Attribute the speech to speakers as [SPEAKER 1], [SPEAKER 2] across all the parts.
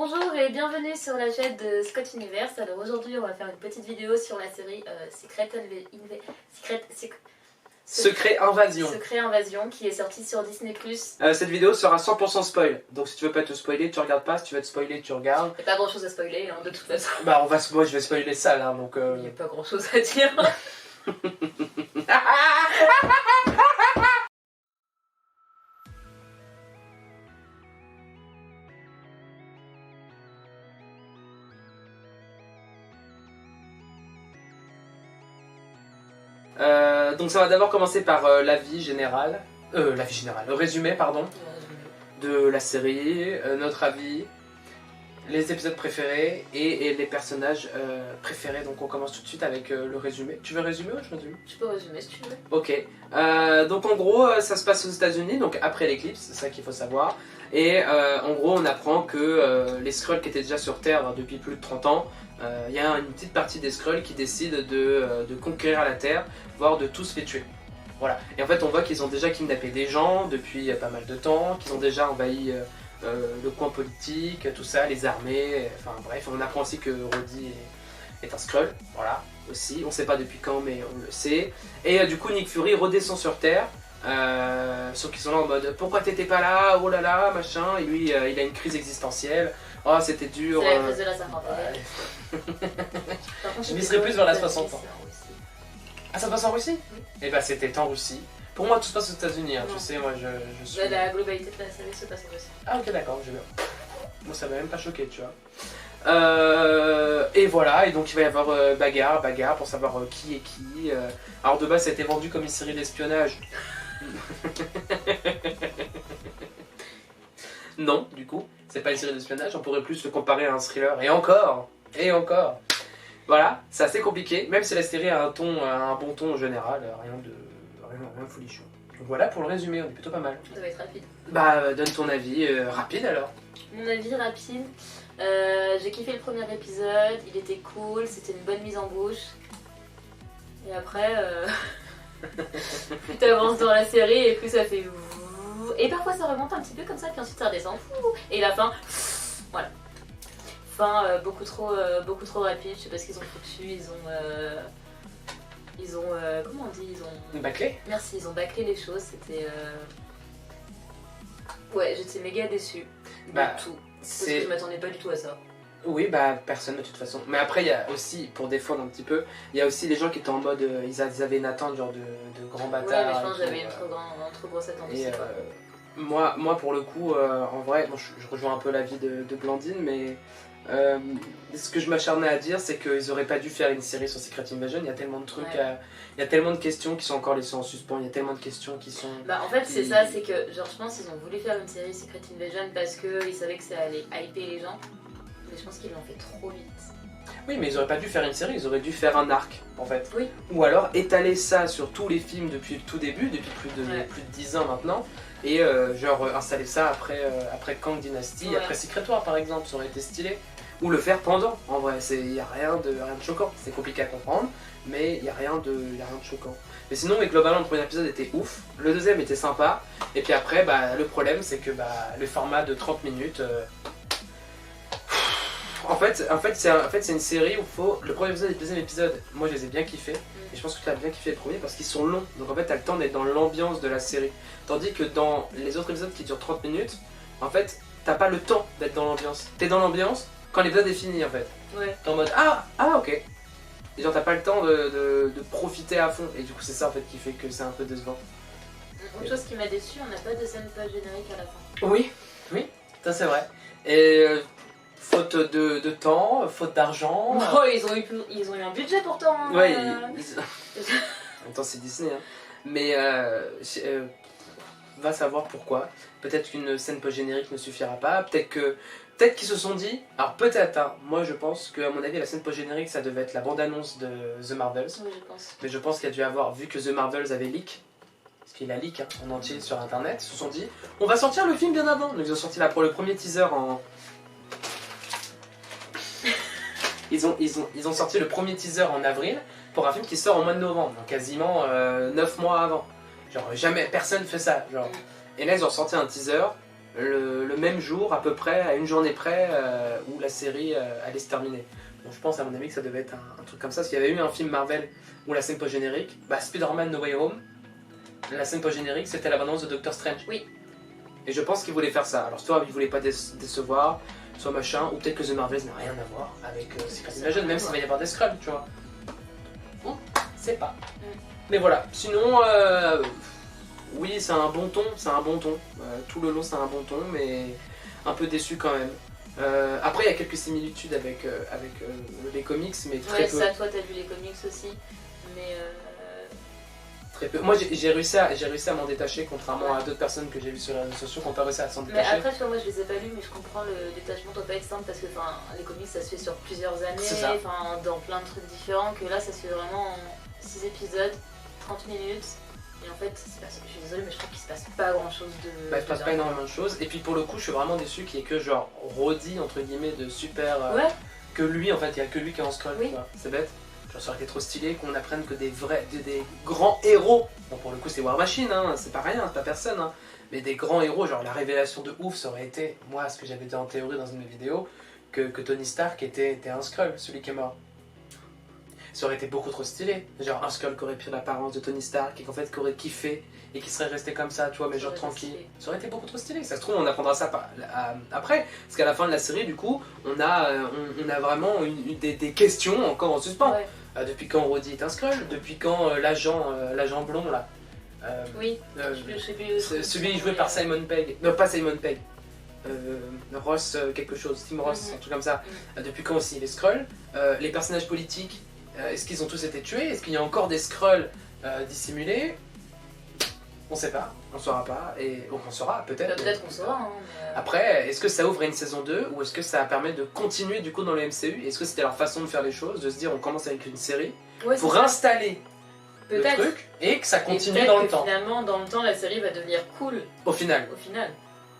[SPEAKER 1] Bonjour et bienvenue sur la chaîne de Scott Universe. Alors aujourd'hui on va faire une petite vidéo sur la série
[SPEAKER 2] Secret Invasion.
[SPEAKER 1] Secret Invasion qui est sortie sur Disney+.
[SPEAKER 2] Cette vidéo sera 100% spoil. Donc si tu veux pas te spoiler, tu regardes pas. Si tu veux te spoiler, tu regardes.
[SPEAKER 1] Il n'y a pas grand chose à spoiler de toute façon.
[SPEAKER 2] Bah moi je vais spoiler les salles donc...
[SPEAKER 1] Il n'y a pas grand chose à dire.
[SPEAKER 2] Donc ça va d'abord commencer par l'avis général. Le résumé pardon. De la série, notre avis, les épisodes préférés et les personnages préférés. Donc on commence tout de suite avec le résumé. Tu veux résumer ou je résume?
[SPEAKER 1] Tu peux résumer si tu veux.
[SPEAKER 2] Ok. Donc en gros ça se passe aux États-Unis, donc après l'éclipse, c'est ça qu'il faut savoir. Et en gros on apprend que les Skrulls qui étaient déjà sur Terre depuis plus de 30 ans, il y a une petite partie des Skrulls qui décident de conquérir la Terre, voire de tous les tuer. Voilà. Et en fait on voit qu'ils ont déjà kidnappé des gens depuis pas mal de temps, qu'ils ont déjà envahi le coin politique, tout ça, les armées, enfin bref, on apprend aussi que Rhodey est un Skrull, voilà, aussi, on sait pas depuis quand mais on le sait. Et du coup Nick Fury redescend sur Terre, sauf qu'ils sont là en mode pourquoi t'étais pas là, oh là là, machin, et lui il a une crise existentielle, oh c'était dur.
[SPEAKER 1] C'est la crise de la cinquantaine.
[SPEAKER 2] Ouais. Je miserais plus vers la 60 ans. Ah ça passe en Russie?
[SPEAKER 1] Oui.
[SPEAKER 2] Et bah c'était en Russie. Pour moi tout se passe aux États-Unis, hein, tu sais, moi je suis...
[SPEAKER 1] La globalité de la série se passe en Russie.
[SPEAKER 2] Ah ok d'accord, j'ai bien. Moi ça m'a même pas choqué, tu vois. Et voilà, et donc il va y avoir bagarre pour savoir qui est qui. Alors de base ça a été vendu comme une série d'espionnage. Non, du coup, c'est pas une série d'espionnage, on pourrait plus le comparer à un thriller. Et encore. Voilà, c'est assez compliqué, même si la série a un bon ton en général, rien de folichon. Donc voilà pour le résumé, on est plutôt pas mal.
[SPEAKER 1] Ça va être rapide.
[SPEAKER 2] Bah donne ton avis rapide alors.
[SPEAKER 1] Mon avis rapide, j'ai kiffé le premier épisode, il était cool, c'était une bonne mise en bouche. Et après, plus t'avances dans la série et plus ça fait... Et parfois ça remonte un petit peu comme ça, puis ensuite ça redescend. Et la fin, voilà. Fin beaucoup trop rapide, je sais pas ce qu'ils ont foutu, ils ont comment on dit, ils ont...
[SPEAKER 2] Bâclé.
[SPEAKER 1] Merci, ils ont bâclé les choses, c'était... Ouais, j'étais méga déçue de tout. Parce que je m'attendais pas du tout à ça.
[SPEAKER 2] Oui, bah personne de toute façon. Mais après, il y a aussi, pour défendre un petit peu, il y a aussi les gens qui étaient en mode, ils avaient une attente genre de grand bâtard.
[SPEAKER 1] Ouais, mais je pense que j'avais une trop grosse attente aussi.
[SPEAKER 2] Moi, pour le coup, en vrai, moi, je rejoins un peu l'avis de Blandine, mais ce que je m'acharnais à dire, c'est qu'ils auraient pas dû faire une série sur Secret Invasion. Il y a tellement de trucs, il y a tellement de questions qui sont encore laissées en suspens, il y a tellement de questions qui sont...
[SPEAKER 1] Bah en fait c'est ça, c'est que genre je pense qu'ils ont voulu faire une série Secret Invasion parce qu'ils savaient que ça allait hyper les gens, mais je pense qu'ils l'ont fait trop vite.
[SPEAKER 2] Oui, mais ils auraient pas dû faire une série, ils auraient dû faire un arc en fait.
[SPEAKER 1] Oui.
[SPEAKER 2] Ou alors étaler ça sur tous les films depuis le tout début, depuis plus de 10 ans maintenant, et genre installer ça après Kang Dynasty, après Secret War par exemple, ça aurait été stylé. Ou le faire pendant, en vrai, il n'y a rien de choquant, c'est compliqué à comprendre, mais il n'y a rien de choquant. Mais sinon, globalement, le premier épisode était ouf, le deuxième était sympa, et puis après, bah, le problème c'est que le format de 30 minutes... En fait c'est une série où le premier épisode et le deuxième épisode, moi je les ai bien kiffés, et je pense que tu as bien kiffé le premier parce qu'ils sont longs, donc en fait tu as le temps d'être dans l'ambiance de la série. Tandis que dans les autres épisodes qui durent 30 minutes, en fait, t'as pas le temps d'être dans l'ambiance. T'es dans l'ambiance quand l'épisode est fini en fait.
[SPEAKER 1] Ouais.
[SPEAKER 2] T'es en mode ah ok. Et genre t'as pas le temps de profiter à fond, et du coup c'est ça en fait qui fait que c'est un peu décevant.
[SPEAKER 1] Une chose qui m'a déçu, on n'a pas de scène post-générique à la fin.
[SPEAKER 2] Oui, ça c'est vrai. Et faute de temps, faute d'argent.
[SPEAKER 1] Oh, ils ont eu un budget pourtant. Hein,
[SPEAKER 2] ouais, en même temps c'est Disney, hein. Mais va savoir pourquoi. Peut-être qu'une scène post-générique ne suffira pas, peut-être qu'ils se sont dit, alors peut-être, hein, moi je pense qu'à mon avis la scène post-générique ça devait être la bande-annonce de The Marvels.
[SPEAKER 1] Oui, je pense.
[SPEAKER 2] Mais je pense qu'il y a dû avoir, vu que The Marvels avait leak, parce qu'il a leak en entier sur internet, ils se sont dit, on va sortir le film bien avant. Donc ils ont sorti là pour le premier teaser en... Ils ont sorti le premier teaser en avril pour un film qui sort au mois de novembre, donc quasiment 9 mois avant. Genre jamais, personne fait ça. Genre. Et là ils ont sorti un teaser le même jour, à peu près, à une journée près, où la série allait se terminer. Bon, je pense à mon avis que ça devait être un truc comme ça, parce qu'il y avait eu un film Marvel où la scène post-générique, Spider-Man No Way Home, la scène post-générique c'était l'abondance de Doctor Strange.
[SPEAKER 1] Oui.
[SPEAKER 2] Et je pense qu'ils voulaient faire ça. Alors soit ils voulaient pas décevoir, soit machin, ou peut-être que The Marvels n'a rien à voir avec Secret Invasion, même s'il va y avoir des Skrulls, tu vois. C'est pas. Mais voilà, sinon, oui, c'est un bon ton, tout le long, c'est un bon ton, mais un peu déçu quand même. Après, il y a quelques similitudes avec les comics, mais très peu.
[SPEAKER 1] Ça, toi, t'as lu les comics aussi, mais...
[SPEAKER 2] Très peu. Moi, j'ai réussi à m'en détacher, contrairement à d'autres personnes que j'ai vues sur les réseaux sociaux qui n'ont pas réussi à s'en détacher.
[SPEAKER 1] Mais après, tu vois, moi, je les ai pas lus, mais je comprends le détachement doit pas être simple, parce que les comics, ça se fait sur plusieurs années, dans plein de trucs différents, que là, ça se fait vraiment en 6 épisodes, 30 minutes. Et en fait, je suis désolée, mais je trouve qu'il se passe pas grand chose de.
[SPEAKER 2] Il se passe pas énormément de choses. Et puis pour le coup, je suis vraiment déçu qu'il y ait que genre Roddy, entre guillemets, de super. Que lui, en fait, il y a que lui qui est en Skrull.
[SPEAKER 1] Oui.
[SPEAKER 2] C'est bête. Genre, ça aurait été trop stylé qu'on apprenne que des grands héros. Bon, pour le coup, c'est War Machine, hein, c'est pas rien, c'est pas personne. Hein, mais des grands héros, genre la révélation de ouf, ça aurait été, moi, ce que j'avais dit en théorie dans une de mes vidéos, que Tony Stark était un Skrull, celui qui est mort. Ça aurait été beaucoup trop stylé. Genre un Skrull qui aurait pris l'apparence de Tony Stark et qu'en fait qui aurait kiffé et qui serait resté comme ça, tu vois, mais genre tranquille. Ça aurait été beaucoup trop stylé. Ça se trouve, on apprendra ça après. Parce qu'à la fin de la série, du coup, on a vraiment des questions encore en suspens.
[SPEAKER 1] Ouais.
[SPEAKER 2] Depuis quand Roddy est un Skrull? Depuis quand l'agent blond là?
[SPEAKER 1] Oui, je sais plus.
[SPEAKER 2] Celui joué par Simon Pegg. Non, pas Simon Pegg. Ross quelque chose, Tim Ross, un truc comme ça. Depuis quand aussi les Skrulls? Les personnages politiques. Est-ce qu'ils ont tous été tués? Est-ce qu'il y a encore des Skrulls dissimulés? On sait pas, on saura pas, et on saura peut-être.
[SPEAKER 1] Peut-être qu'on saura. Hein, mais...
[SPEAKER 2] Après, est-ce que ça ouvre à une saison 2 ou est-ce que ça permet de continuer du coup dans le MCU? Est-ce que c'était leur façon de faire les choses, de se dire on commence avec une série pour installer le truc et que ça continue dans le temps?
[SPEAKER 1] Finalement, dans le temps, la série va devenir cool.
[SPEAKER 2] Au final.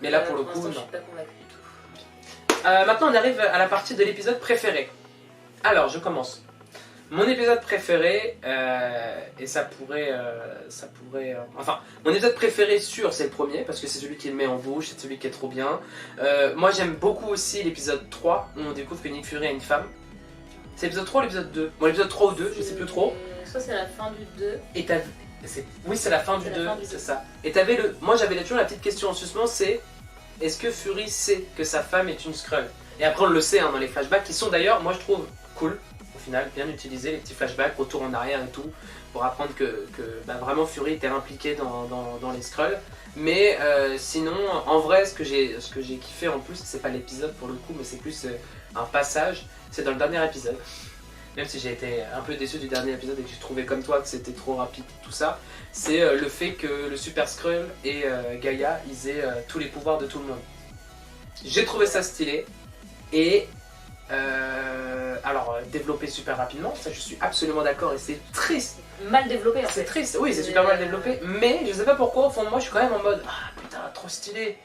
[SPEAKER 2] Mais là pour le coup, non.
[SPEAKER 1] Je suis pas convaincue du tout.
[SPEAKER 2] Maintenant, on arrive à la partie de l'épisode préféré. Alors, je commence. Mon épisode préféré, et ça pourrait, enfin, mon épisode préféré sûr, c'est le premier, parce que c'est celui qui le met en bouche, c'est celui qui est trop bien. Moi j'aime beaucoup aussi l'épisode 3, où on découvre que Nick Fury a une femme. C'est l'épisode 3 ou l'épisode 2? Bon, l'épisode 3 ou 2, je sais plus trop.
[SPEAKER 1] Soit c'est la fin du 2.
[SPEAKER 2] Et oui, c'est la fin du 2, c'est ça. Et moi j'avais toujours la petite question en suspens, c'est est-ce que Fury sait que sa femme est une Skrull? Et après on le sait dans les flashbacks, qui sont d'ailleurs, moi je trouve, cool. Bien utiliser les petits flashbacks, retour en arrière et tout, pour apprendre que vraiment Fury était impliqué dans les Skrulls. Mais sinon, en vrai, ce que j'ai kiffé en plus, c'est pas l'épisode pour le coup, mais c'est plus un passage, c'est dans le dernier épisode. Même si j'ai été un peu déçu du dernier épisode et que j'ai trouvé comme toi que c'était trop rapide tout ça, c'est le fait que le Super Skrull et Gaïa, ils aient tous les pouvoirs de tout le monde. J'ai trouvé ça stylé, et alors développé super rapidement, ça je suis absolument d'accord, et c'est triste.
[SPEAKER 1] Mal développé en fait.
[SPEAKER 2] C'est triste, oui, c'est super mal développé, mais je sais pas pourquoi, au fond de moi je suis quand même en mode ah putain, trop stylé,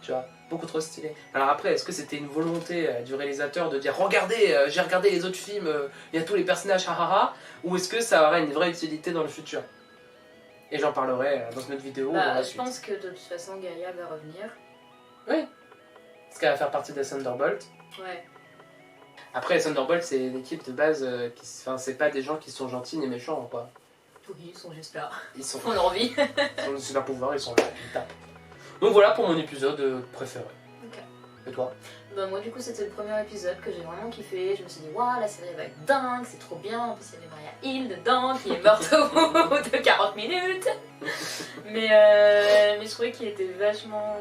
[SPEAKER 2] tu vois, beaucoup trop stylé. Alors après, est-ce que c'était une volonté du réalisateur de dire regardez, j'ai regardé les autres films, il y a tous les personnages, hahaha, ou est-ce que ça aura une vraie utilité dans le futur? Et j'en parlerai dans une autre vidéo.
[SPEAKER 1] Je pense que de toute façon Gaïa va revenir.
[SPEAKER 2] Oui, parce qu'elle va faire partie des Thunderbolts.
[SPEAKER 1] Ouais.
[SPEAKER 2] Après, les Thunderbolts, c'est une équipe de base, c'est pas des gens qui sont gentils ni méchants, quoi.
[SPEAKER 1] Oui, ils sont juste là.
[SPEAKER 2] On
[SPEAKER 1] a envie.
[SPEAKER 2] Ils ont le super pouvoir, ils sont là, ils tapent. Donc voilà pour mon épisode préféré.
[SPEAKER 1] Ok.
[SPEAKER 2] Et toi?
[SPEAKER 1] Moi du coup c'était le premier épisode que j'ai vraiment kiffé. Je me suis dit waouh, la série va être dingue, c'est trop bien. En plus il y avait Maria Hill dedans qui est morte au bout de 40 minutes. mais je trouvais qu'il était vachement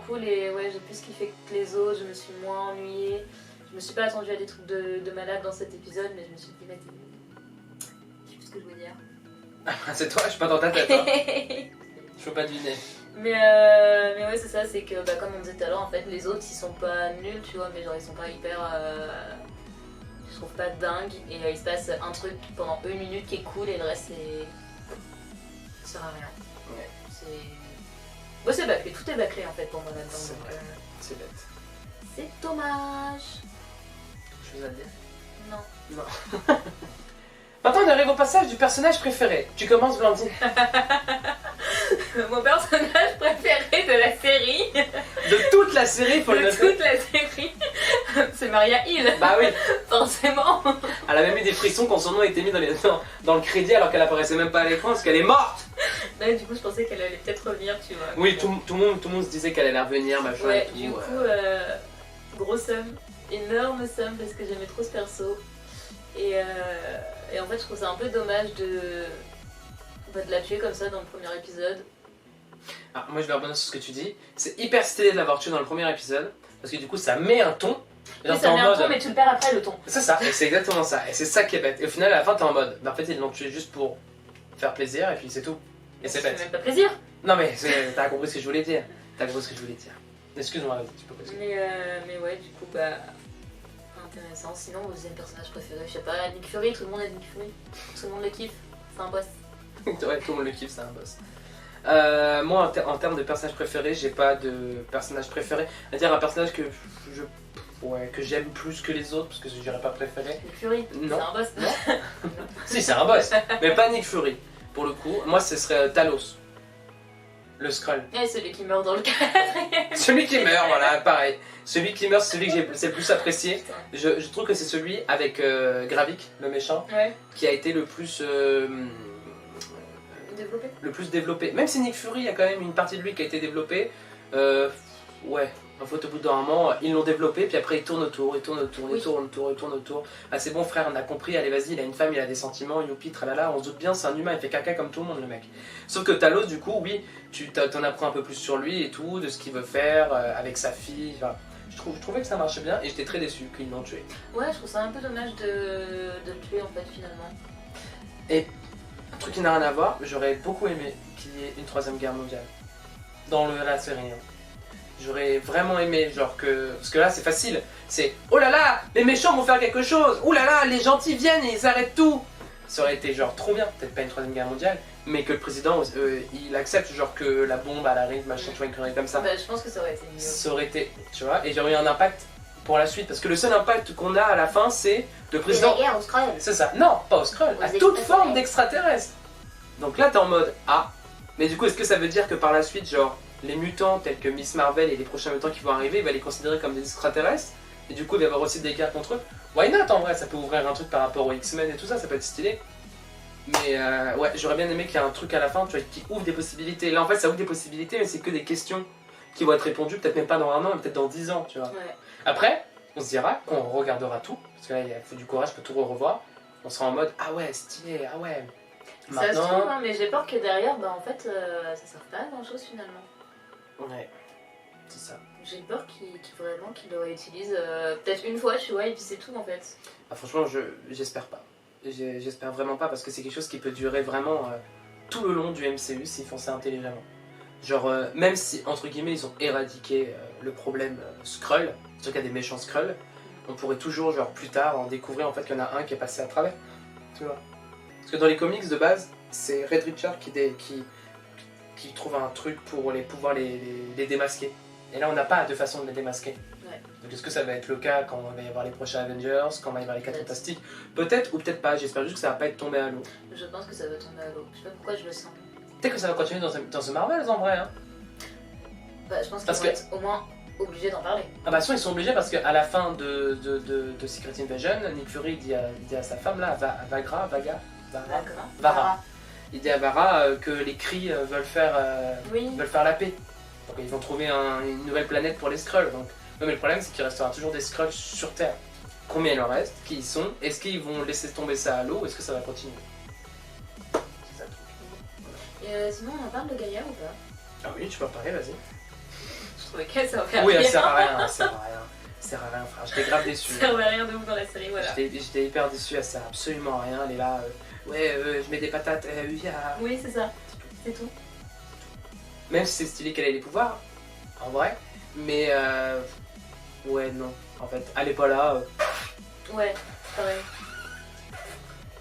[SPEAKER 1] cool, et ouais, j'ai plus kiffé que les autres, je me suis moins ennuyée. Je me suis pas attendue à des trucs de malade dans cet épisode, mais je me suis dit je sais plus ce que je voulais dire.
[SPEAKER 2] C'est toi, je suis pas dans ta tête. Hein. Je peux pas deviner.
[SPEAKER 1] Mais ouais, c'est ça, c'est que comme on disait tout à l'heure, en fait, les autres ils sont pas nuls, tu vois, mais genre ils sont pas hyper. Je trouve pas dingue, et il se passe un truc pendant 1 minute qui est cool, et le reste ça sert à rien.
[SPEAKER 2] Ouais.
[SPEAKER 1] Bon, c'est bâclé, tout est bâclé en fait pour moi là-dedans.
[SPEAKER 2] C'est bête.
[SPEAKER 1] C'est dommage.
[SPEAKER 2] Quelque chose à dire?
[SPEAKER 1] Non.
[SPEAKER 2] Maintenant on arrive au passage du personnage préféré. Tu commences, Blandine.
[SPEAKER 1] Mon personnage préféré de la série,
[SPEAKER 2] De toute la série, faut le
[SPEAKER 1] de
[SPEAKER 2] noter.
[SPEAKER 1] toute la série, c'est Maria Hill,
[SPEAKER 2] Bah oui,
[SPEAKER 1] forcément.
[SPEAKER 2] elle a même eu des frissons quand son nom était mis dans le crédit alors qu'elle apparaissait même pas à l'écran parce qu'elle est morte.
[SPEAKER 1] Là, du coup, je pensais qu'elle allait peut-être revenir, tu vois.
[SPEAKER 2] Oui, tout le monde se disait qu'elle allait revenir, machin et
[SPEAKER 1] Ouais,
[SPEAKER 2] tout.
[SPEAKER 1] du coup, gros somme, énorme somme parce que j'aimais trop ce perso. Et en fait, je trouve ça un peu dommage de la tuer comme ça dans le premier épisode.
[SPEAKER 2] Ah, moi je vais rebondir sur ce que tu dis. C'est hyper stylé de l'avoir tué dans le premier épisode parce que du coup ça met un ton.
[SPEAKER 1] Oui,
[SPEAKER 2] Genre, t'es
[SPEAKER 1] ça
[SPEAKER 2] en
[SPEAKER 1] met un
[SPEAKER 2] mode.
[SPEAKER 1] ton, mais tu le perds après le ton.
[SPEAKER 2] C'est ça, et c'est exactement ça. Et c'est ça qui est bête. Et au final, à la fin, t'es en mode. Bah, en fait, ils l'ont tué juste pour faire plaisir et puis c'est tout. Et c'est
[SPEAKER 1] Ça fait
[SPEAKER 2] bête.
[SPEAKER 1] même pas plaisir.
[SPEAKER 2] Non, mais t'as compris ce que je voulais dire. T'as compris ce que je voulais dire. Excuse-moi, vas-y, tu peux continuer.
[SPEAKER 1] Mais ouais, du coup, bah. Intéressant. Sinon, vous avez un personnage préféré, je sais pas, Nick Fury, tout le monde aime Nick Fury. Tout le monde le kiffe. C'est un boss.
[SPEAKER 2] Ouais, tout le monde le kiffe, c'est un boss. Moi, en termes de personnage préféré, j'ai pas de personnage préféré. C'est-à-dire un personnage que j'aime plus que les autres, parce que je dirais pas préféré.
[SPEAKER 1] Nick Fury,
[SPEAKER 2] Non.
[SPEAKER 1] c'est un boss.
[SPEAKER 2] Non. Si, c'est un boss, mais pas Nick Fury. Pour le coup, moi, ce serait Talos, le Skrull.
[SPEAKER 1] Et celui qui meurt dans le cadre.
[SPEAKER 2] Celui qui meurt, voilà, pareil. Celui qui meurt, c'est celui que c'est le plus apprécié. Je trouve que c'est celui avec Gravik, le méchant,
[SPEAKER 1] Ouais,
[SPEAKER 2] qui a été le plus développé. Même si Nick Fury, il y a quand même une partie de lui qui a été développée. Ouais, en fait, au bout d'un moment, ils l'ont développé, puis après, il tourne autour. Ah, c'est bon, frère, on a compris, allez, vas-y, il a une femme, il a des sentiments, youpi, tralala, on se doute bien, c'est un humain, il fait caca comme tout le monde, le mec. Sauf que Talos, du coup, oui, tu t'en apprends un peu plus sur lui et tout, de ce qu'il veut faire avec sa fille. Enfin, je trouvais que ça marchait bien et j'étais très déçu qu'ils l'ont tué.
[SPEAKER 1] ouais, je trouve ça un peu dommage de le tuer en fait finalement.
[SPEAKER 2] Un truc qui n'a rien à voir, j'aurais beaucoup aimé qu'il y ait une troisième guerre mondiale dans la série. Hein. J'aurais vraiment aimé, genre que. Parce que là, c'est facile. C'est oh là là, les méchants vont faire quelque chose. Oh là là, les gentils viennent et ils arrêtent tout. Ça aurait été genre trop bien, peut-être pas une troisième guerre mondiale, mais que le président il accepte genre que la bombe elle arrive, machin, tu vois, une connerie comme ça.
[SPEAKER 1] Bah, je pense que ça aurait été mieux.
[SPEAKER 2] Ça aurait été, tu vois, et j'aurais eu un impact pour la suite. Parce que le seul impact qu'on a à la fin, c'est le président.
[SPEAKER 1] C'est la guerre au Skrull.
[SPEAKER 2] C'est ça, non, pas au Skrull,
[SPEAKER 1] Aux
[SPEAKER 2] à toute
[SPEAKER 1] extraterrestres.
[SPEAKER 2] forme d'extraterrestre. Donc là, t'es en mode ah, mais du coup, est-ce que ça veut dire que par la suite, genre, les mutants tels que Miss Marvel et les prochains mutants qui vont arriver, il va les considérer comme des extraterrestres et du coup, il va y avoir aussi des guerres contre eux? Why not en vrai, ça peut ouvrir un truc par rapport aux X-Men et tout ça, ça peut être stylé. Mais ouais, j'aurais bien aimé qu'il y ait un truc à la fin, tu vois, qui ouvre des possibilités. Là, en fait, ça ouvre des possibilités, mais c'est que des questions qui vont être répondues, peut-être même pas dans un an, mais peut-être dans 10 ans, tu vois.
[SPEAKER 1] Ouais.
[SPEAKER 2] Après, on se dira qu'on regardera tout, parce que là, il faut du courage pour tout revoir. On sera en mode ah ouais, stylé, ah ouais.
[SPEAKER 1] Ça se trouve, hein, mais j'ai peur que derrière, bah en fait, ça sert pas à grand chose finalement.
[SPEAKER 2] Ouais, c'est ça.
[SPEAKER 1] J'ai peur qu'il le réutilise peut-être une fois, tu vois, et puis c'est tout en fait.
[SPEAKER 2] Ah, franchement, j'espère pas. J'espère vraiment pas, parce que c'est quelque chose qui peut durer vraiment tout le long du MCU s'ils font ça intelligemment. Genre, même si, entre guillemets, ils ont éradiqué le problème Skrull, c'est-à-dire qu'il y a des méchants Skrull, on pourrait toujours, genre, plus tard, en découvrir en fait qu'il y en a un qui est passé à travers. Tu vois. Parce que dans les comics de base, c'est Red Richard qui trouve un truc pour pouvoir les démasquer. Et là, on n'a pas de façon de les démasquer.
[SPEAKER 1] Ouais.
[SPEAKER 2] Donc est-ce que ça va être le cas quand on va y avoir les prochains Avengers, quand on va y avoir les 4 Fantastiques? Peut-être ou peut-être pas, j'espère juste que ça va pas être tombé à l'eau.
[SPEAKER 1] Je pense que ça va tomber à l'eau. Je sais pas pourquoi je le sens.
[SPEAKER 2] Peut-être que ça va continuer dans The Marvels en vrai. Hein.
[SPEAKER 1] Bah, je pense qu'ils
[SPEAKER 2] Parce
[SPEAKER 1] vont
[SPEAKER 2] que-
[SPEAKER 1] être au moins obligés d'en parler.
[SPEAKER 2] Ah bah, ils sont obligés parce qu'à la fin de Secret Invasion, Nick Fury dit à sa femme là, Vara. Il dit à Vara que les Kree veulent faire
[SPEAKER 1] Oui.
[SPEAKER 2] la paix. Donc ils vont trouver une nouvelle planète pour les Skrulls. Donc, mais le problème c'est qu'il restera toujours des Skrulls sur Terre. Combien il en reste? Qui y sont? Est-ce qu'ils vont laisser tomber ça à l'eau ou est-ce que ça va continuer? C'est ça le truc.
[SPEAKER 1] Et sinon, on en parle de Gaïa ou pas?
[SPEAKER 2] Ah oui, tu peux en parler, vas-y.
[SPEAKER 1] Je trouvais qu'elle servait à
[SPEAKER 2] Oui,
[SPEAKER 1] rien.
[SPEAKER 2] elle sert à rien, elle sert à rien. Elle sert à rien, frère. J'étais grave déçu.
[SPEAKER 1] Elle servait à rien de ouf dans la série, voilà.
[SPEAKER 2] J'étais hyper déçu, elle sert absolument à rien. Elle est là, je mets des patates,
[SPEAKER 1] Oui, c'est ça. C'est tout.
[SPEAKER 2] Même si c'est stylé qu'elle ait les pouvoirs, en vrai. Mais ouais, non. En fait, elle est pas là.
[SPEAKER 1] Ouais, pareil.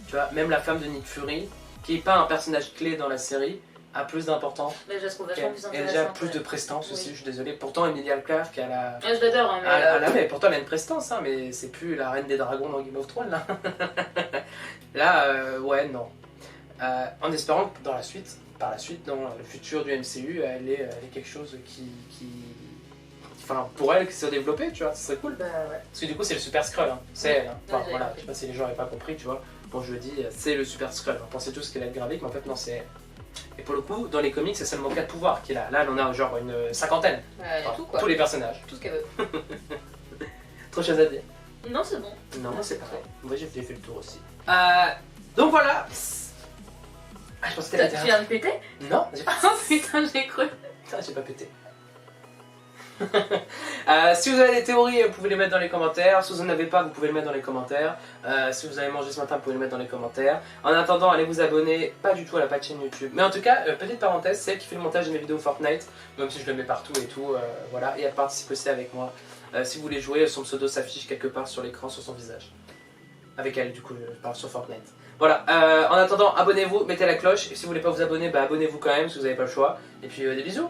[SPEAKER 2] Tu vois, même la femme de Nick Fury, qui est pas un personnage clé dans la série, a plus d'importance.
[SPEAKER 1] Mais je la trouve vachement plus
[SPEAKER 2] Elle a
[SPEAKER 1] intéressante.
[SPEAKER 2] déjà plus
[SPEAKER 1] ouais.
[SPEAKER 2] de prestance
[SPEAKER 1] Oui.
[SPEAKER 2] aussi, je suis désolé. Pourtant, Emilia Clarke, elle a.
[SPEAKER 1] Ah, je l'adore, hein, mais.
[SPEAKER 2] Mais pourtant, elle a une prestance, hein, mais c'est plus la reine des dragons dans Game of Thrones, là. Là, ouais, non. En espérant que dans la suite, par la suite, dans le futur du MCU, elle est quelque chose enfin, pour elle, qui s'est développée, tu vois, ce serait cool.
[SPEAKER 1] Bah ouais.
[SPEAKER 2] Parce que du coup, c'est le Super Skrull, hein. C'est elle. Hein. Enfin,
[SPEAKER 1] Ouais,
[SPEAKER 2] voilà,
[SPEAKER 1] compris.
[SPEAKER 2] je sais pas si les gens n'avaient pas compris, tu vois. Bon, je le dis, c'est le Super Skrull. On pensait tous qu'elle allait être graphique, mais en fait, non, c'est elle. Et pour le coup, dans les comics, c'est seulement 4 pouvoirs qu'il a. Là, elle en a genre une cinquantaine.
[SPEAKER 1] Ouais,
[SPEAKER 2] Enfin,
[SPEAKER 1] tout quoi.
[SPEAKER 2] tous les personnages.
[SPEAKER 1] Tout ce qu'elle veut.
[SPEAKER 2] Trop de choses à dire.
[SPEAKER 1] Non, c'est bon.
[SPEAKER 2] Non,
[SPEAKER 1] Ah,
[SPEAKER 2] c'est
[SPEAKER 1] c'est
[SPEAKER 2] pareil.
[SPEAKER 1] parfait.
[SPEAKER 2] Moi, j'ai fait le tour aussi. Donc voilà. Ah, je pensais que
[SPEAKER 1] Tu
[SPEAKER 2] t'allais dire.
[SPEAKER 1] viens de péter?
[SPEAKER 2] Non, j'ai pas.
[SPEAKER 1] Oh putain, j'ai cru.
[SPEAKER 2] Putain, j'ai pas pété. Si vous avez des théories, vous pouvez les mettre dans les commentaires. Si vous en avez pas, vous pouvez le mettre dans les commentaires. Si vous avez mangé ce matin, vous pouvez le mettre dans les commentaires. En attendant, allez vous abonner, pas du tout à la page chaîne YouTube. Mais en tout cas, petite parenthèse, c'est elle qui fait le montage de mes vidéos Fortnite, même si je le mets partout et tout. Voilà, et elle participe aussi avec moi. Si vous voulez jouer, son pseudo s'affiche quelque part sur l'écran, sur son visage. Avec elle, du coup, je parle sur Fortnite. Voilà, en attendant, abonnez-vous, mettez la cloche. Et si vous voulez pas vous abonner, bah abonnez-vous quand même si vous n'avez pas le choix. Et puis des bisous.